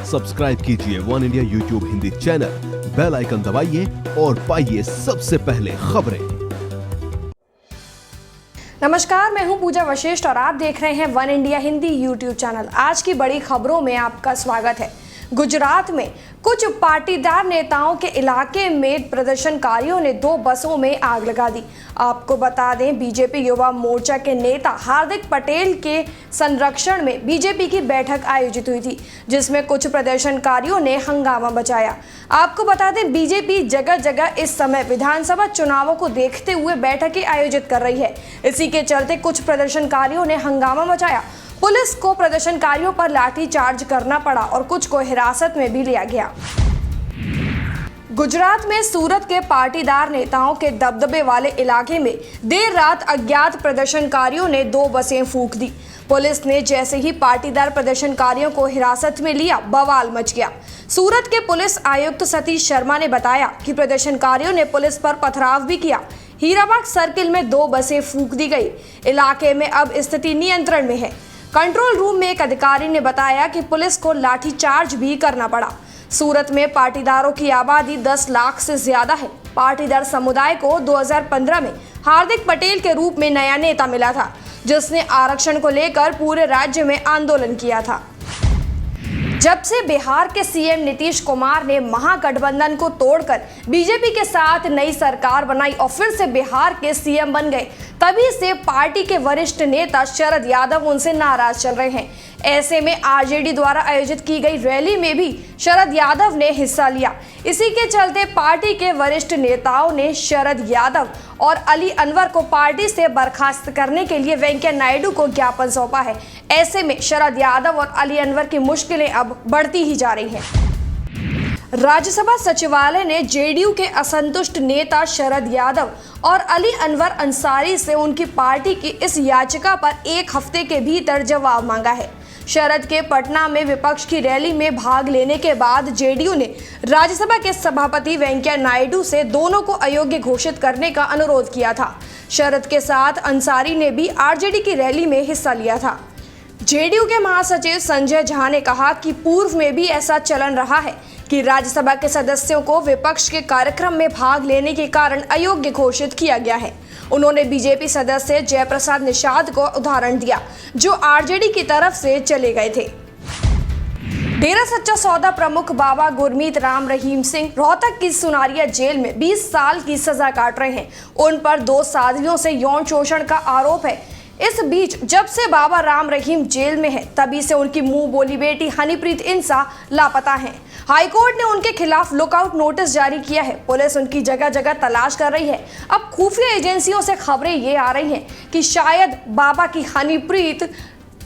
Subscribe कीजिए one India YouTube Hindi channel, bell icon दबाइए और पाइए सबसे पहले खबरें। नमस्कार, मैं हूं पूजा वशिष्ठ और आप देख रहे हैं one India Hindi YouTube channel. आज की बड़ी खबरों में आपका स्वागत है। गुजरात में कुछ पाटीदार नेताओं के इलाके में प्रदर्शनकारियों ने 2 बसों में आग लगा दी। आपको बता दें, बीजेपी युवा मोर्चा के नेता हार्दिक पटेल के संरक्षण में बीजेपी की बैठक आयोजित हुई थी, जिसमें कुछ प्रदर्शनकारियों ने हंगामा मचाया। आपको बता दें, बीजेपी जगह जगह इस समय विधानसभा चुनावों को देखते हुए बैठकें आयोजित कर रही है। इसी के चलते कुछ प्रदर्शनकारियों ने हंगामा मचाया। पुलिस को प्रदर्शनकारियों पर लाठी चार्ज करना पड़ा और कुछ को हिरासत में भी लिया गया। गुजरात में सूरत के पाटीदार नेताओं के दबदबे वाले इलाके में देर रात अज्ञात प्रदर्शनकारियों ने 2 बसें फूंक दी। पुलिस ने जैसे ही पाटीदार प्रदर्शनकारियों को हिरासत में लिया, बवाल मच गया। सूरत के पुलिस आयुक्त सतीश शर्मा ने बताया कि प्रदर्शनकारियों ने पुलिस पर पथराव भी किया। हीराबाग सर्किल में 2 बसें फूंक दी गई। इलाके में अब स्थिति नियंत्रण में है। कंट्रोल रूम में एक अधिकारी ने बताया कि पुलिस को लाठीचार्ज भी करना पड़ा। सूरत में पाटीदारों की आबादी 10 लाख से ज्यादा है। पाटीदार समुदाय को 2015 में हार्दिक पटेल के रूप में नया नेता मिला था, जिसने आरक्षण को लेकर पूरे राज्य में आंदोलन किया था। जब से बिहार के सीएम नीतीश कुमार ने महागठबंधन को तोड़कर बीजेपी के साथ नई सरकार बनाई और फिर से बिहार के सीएम बन गए, तभी से पार्टी के वरिष्ठ नेता शरद यादव उनसे नाराज चल रहे हैं। ऐसे में आरजेडी द्वारा आयोजित की गई रैली में भी शरद यादव ने हिस्सा लिया। इसी के चलते पार्टी के वरिष्ठ नेताओं ने शरद यादव और अली अनवर को पार्टी से बर्खास्त करने के लिए वेंकैया नायडू को ज्ञापन सौंपा है। ऐसे में शरद यादव और अली अनवर की मुश्किलें अब बढ़ती ही जा रही हैं। राज्यसभा सचिवालय ने जेडीयू के असंतुष्ट नेता शरद यादव और अली अनवर अंसारी से उनकी पार्टी की इस याचिका पर 1 हफ्ते के भीतर जवाब मांगा है। शरद के पटना में विपक्ष की रैली में भाग लेने के बाद जेडीयू ने राज्यसभा के सभापति वेंकैया नायडू से दोनों को अयोग्य घोषित करने का अनुरोध किया था। शरद के साथ अंसारी ने भी आरजेडी की रैली में हिस्सा लिया था। जेडीयू के महासचिव संजय झा ने कहा कि पूर्व में भी ऐसा चलन रहा है कि राज्यसभा के सदस्यों को विपक्ष के कार्यक्रम में भाग लेने के कारण अयोग्य घोषित किया गया है। उन्होंने बीजेपी सदस्य जयप्रसाद निषाद को उदाहरण दिया, जो आरजेडी की तरफ से चले गए थे। डेरा सच्चा सौदा प्रमुख बाबा गुरमीत राम रहीम सिंह रोहतक की सुनारिया जेल में 20 साल की सजा काट रहे हैं। उन पर 2 साध्वियों से यौन शोषण का आरोप है। इस बीच जब से बाबा राम रहीम जेल में है, तभी से उनकी मुंह बोली बेटी हनीप्रीत इंसा लापता हैं। हाईकोर्ट ने उनके खिलाफ लुकआउट नोटिस जारी किया है। पुलिस उनकी जगह जगह तलाश कर रही है। अब खुफिया एजेंसियों से खबरें ये आ रही हैं कि शायद बाबा की हनीप्रीत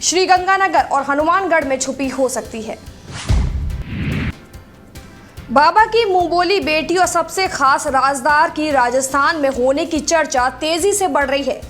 श्रीगंगानगर और हनुमानगढ़ में छुपी हो सकती है। बाबा की मुंहबोली बेटी और सबसे खास राजदार की राजस्थान में होने की चर्चा तेजी से बढ़ रही है।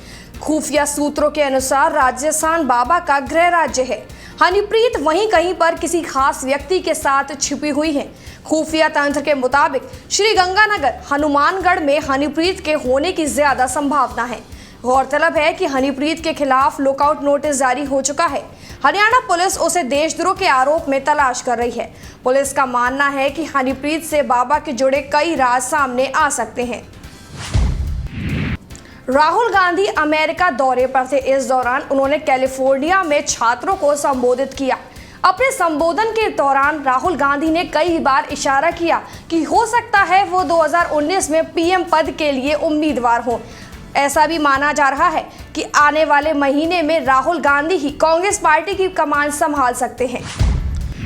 खुफिया सूत्रों के अनुसार राजस्थान बाबा का गृह राज्य है। हनीप्रीत वहीं कहीं पर किसी खास व्यक्ति के साथ छिपी हुई है। खुफिया तंत्र के मुताबिक श्रीगंगानगर हनुमानगढ़ में हनीप्रीत के होने की ज्यादा संभावना है। गौरतलब है कि हनीप्रीत के खिलाफ लुकआउट नोटिस जारी हो चुका है। हरियाणा पुलिस उसे देशद्रोह के आरोप में तलाश कर रही है। पुलिस का मानना है कि हनीप्रीत से बाबा के जुड़े कई राज सामने आ सकते हैं। राहुल गांधी अमेरिका दौरे पर थे। इस दौरान उन्होंने कैलिफोर्निया में छात्रों को संबोधित किया। अपने संबोधन के दौरान राहुल गांधी ने कई बार इशारा किया कि हो सकता है वो 2019 में पीएम पद के लिए उम्मीदवार हों। ऐसा भी माना जा रहा है कि आने वाले महीने में राहुल गांधी ही कांग्रेस पार्टी की कमान संभाल सकते हैं।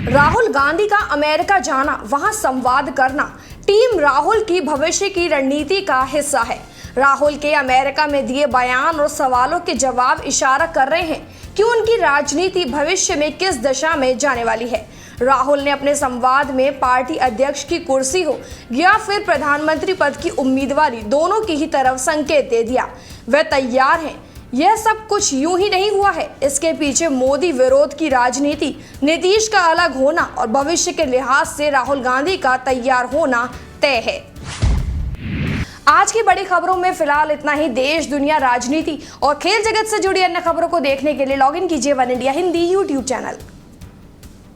राहुल गांधी का अमेरिका जाना, वहां संवाद करना टीम राहुल की भविष्य की रणनीति का हिस्सा है। राहुल के अमेरिका में दिए बयान और सवालों के जवाब इशारा कर रहे हैं कि उनकी राजनीति भविष्य में किस दिशा में जाने वाली है। राहुल ने अपने संवाद में पार्टी अध्यक्ष की कुर्सी हो या फिर प्रधानमंत्री पद की उम्मीदवारी, दोनों की ही तरफ संकेत दे दिया। वे तैयार हैं। यह सब कुछ यूं ही नहीं हुआ है। इसके पीछे मोदी विरोध की राजनीति, नीतीश का अलग होना और भविष्य के लिहाज से राहुल गांधी का तैयार होना तय है। आज की बड़ी खबरों में फिलहाल इतना ही। देश, दुनिया, राजनीति और खेल जगत से जुड़ी अन्य खबरों को देखने के लिए लॉग इन कीजिए one India Hindi YouTube channel.